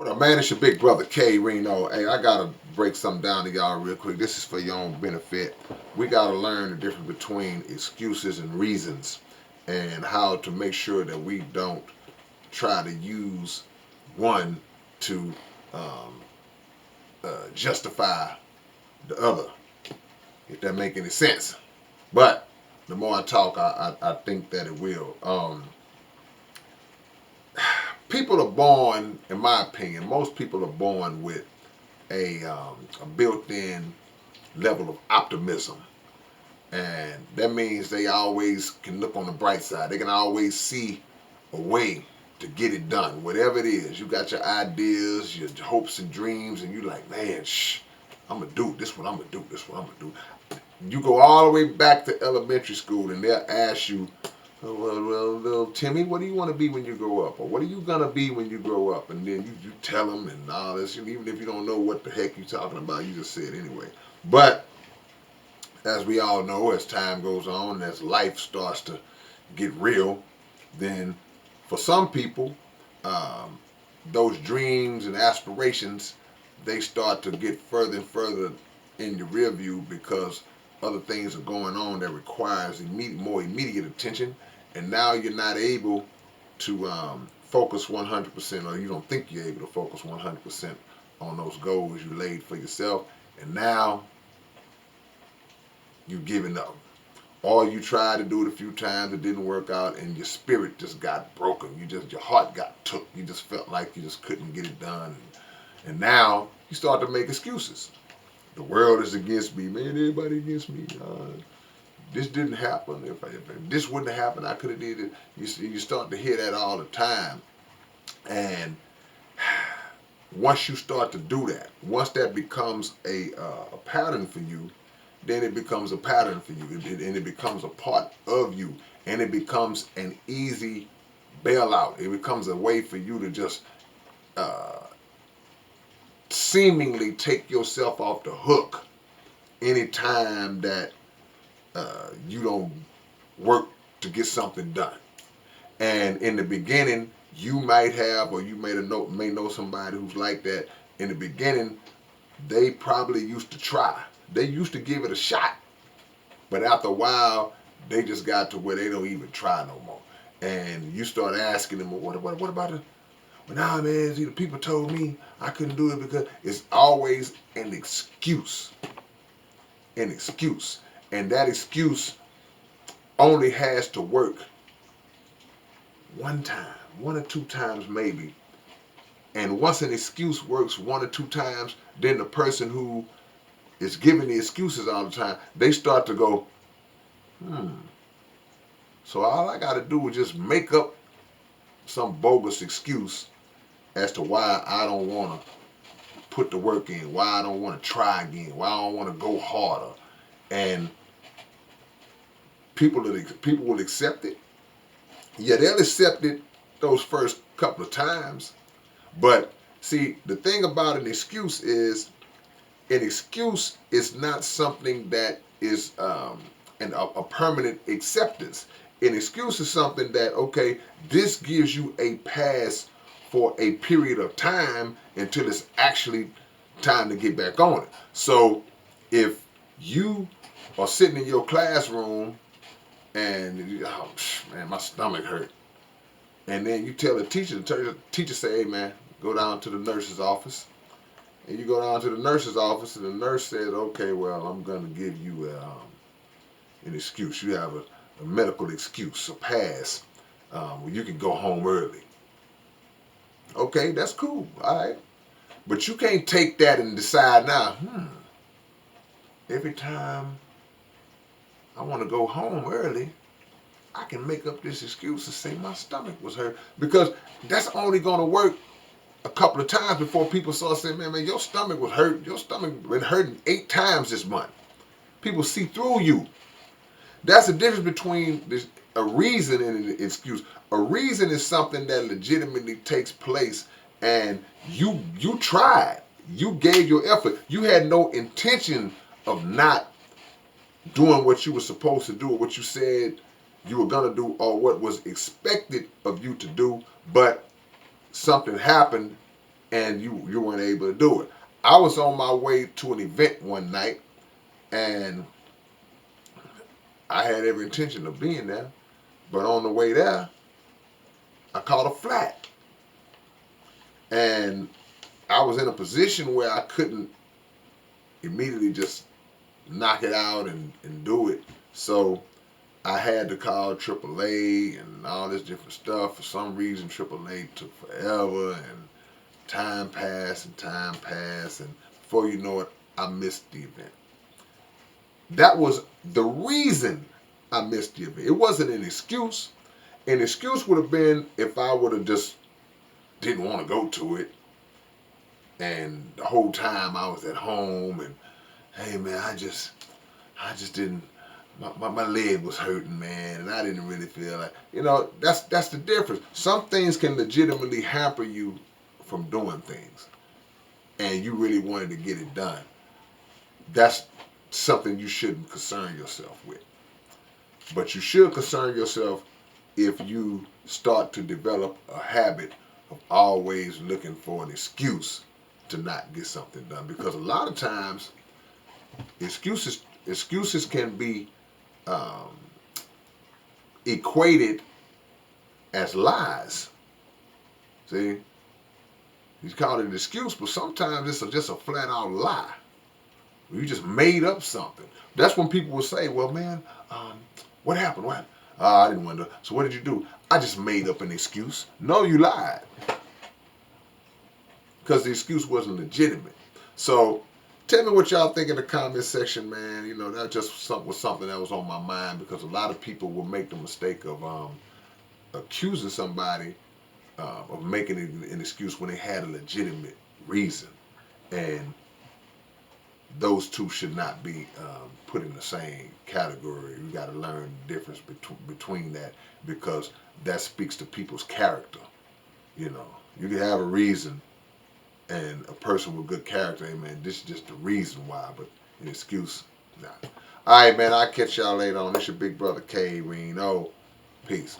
What up, man? It's your big brother K-Rino. Hey, I gotta break something down to y'all real quick. This is for your own benefit. We gotta learn the difference between excuses and reasons, and how to make sure that we don't try to use one to um, justify the other, if that make any sense. But the more I talk, I think that it will. People are born, in my opinion, most people are born with a built-in level of optimism, and that means they always can look on the bright side. They can always see a way to get it done, whatever it is. You got your ideas, your hopes and dreams, and you like, man, I'm gonna do this. What I'm gonna do. This what I'm gonna do. You go all the way back to elementary school, and they'll ask you, oh, well, little Timmy, what do you want to be when you grow up? Or what are you going to be when you grow up? And then you tell them and all this. And even if you don't know what the heck you're talking about, you just say it anyway. But as we all know, as time goes on, as life starts to get real, then for some people, um, those dreams and aspirations, they start to get further and further in your rear view because other things are going on that requires more immediate attention, and now you're not able to focus 100%, or you don't think you're able to focus 100% on those goals you laid for yourself, and now you're giving up. Or you tried to do it a few times, it didn't work out, and your spirit just got broken. Your heart got took. You just felt like you just couldn't get it done, and now you start to make excuses. The world is against me, man. Everybody against me. This didn't happen. If this wouldn't have happened, I could have did it. You start to hear that all the time, and once you start to do that, once that becomes a pattern for you, then it becomes a pattern for you, and it becomes a part of you, and it becomes an easy bailout. It becomes a way for you to just uh, seemingly take yourself off the hook anytime that you don't work to get something done. And in the beginning, you might have, or you may know somebody who's like that. In the beginning, they probably used to try. They used to give it a shot, but after a while, they just got to where they don't even try no more. And you start asking them, well, what about it? Well, nah, man. See, the people told me I couldn't do it because it's always an excuse, an excuse, and that excuse only has to work one time, one or two times maybe. And once an excuse works one or two times, then the person who is giving the excuses all the time, they start to go, hmm. So all I got to do is just make up some bogus excuse as to why I don't want to put the work in, why I don't want to try again, why I don't want to go harder. And people will accept it. Yeah, they'll accept it those first couple of times. But see, the thing about an excuse is not something that is a permanent acceptance. An excuse is something that, okay, this gives you a pass for a period of time until it's actually time to get back on it. So if you are sitting in your classroom and oh man, my stomach hurt, and then you tell the teacher say, hey man, go down to the nurse's office, and you go down to the nurse's office, and the nurse says, okay, well, I'm going to give you an excuse. You have a medical excuse, a pass, where you can go home early. Okay, that's cool, all right. But you can't take that and decide now, every time I want to go home early, I can make up this excuse and say my stomach was hurt. Because that's only going to work a couple of times before people start saying, man, your stomach was hurt. Your stomach been hurting 8 times this month. People see through you. That's the difference between a reason and an excuse. A reason is something that legitimately takes place, and you tried. You gave your effort. You had no intention of not doing what you were supposed to do, or what you said you were going to do, or what was expected of you to do, but something happened and you weren't able to do it. I was on my way to an event one night, and I had every intention of being there, but on the way there, I caught a flat, and I was in a position where I couldn't immediately just knock it out and do it. So I had to call AAA and all this different stuff. For some reason, AAA took forever, and time passed, and before you know it, I missed the event. That was the reason I missed the event. It wasn't an excuse. An excuse would have been if I would have just didn't want to go to it, and the whole time I was at home, and hey man, I just didn't. My leg was hurting, man, and I didn't really feel like, that's the difference. Some things can legitimately hamper you from doing things, and you really wanted to get it done. That's something you shouldn't concern yourself with. But you should concern yourself if you start to develop a habit of always looking for an excuse to not get something done. Because a lot of times excuses can be um, equated as lies. See, you call it an excuse, but sometimes it's just a flat out lie. You just made up something. That's when people will say, "Well, man, what happened? What happened? I didn't want to. So what did you do?" I just made up an excuse. No, you lied because the excuse wasn't legitimate. So tell me what y'all think in the comment section, man. That just was something that was on my mind, because a lot of people will make the mistake of accusing somebody of making it an excuse when they had a legitimate reason. And those two should not be put in the same category. You got to learn the difference between that, because that speaks to people's character. You can have a reason, and a person with good character, hey man, this is just the reason why, but an excuse, nah. All right, man, I'll catch y'all later on. This your big brother K-Rino. Peace.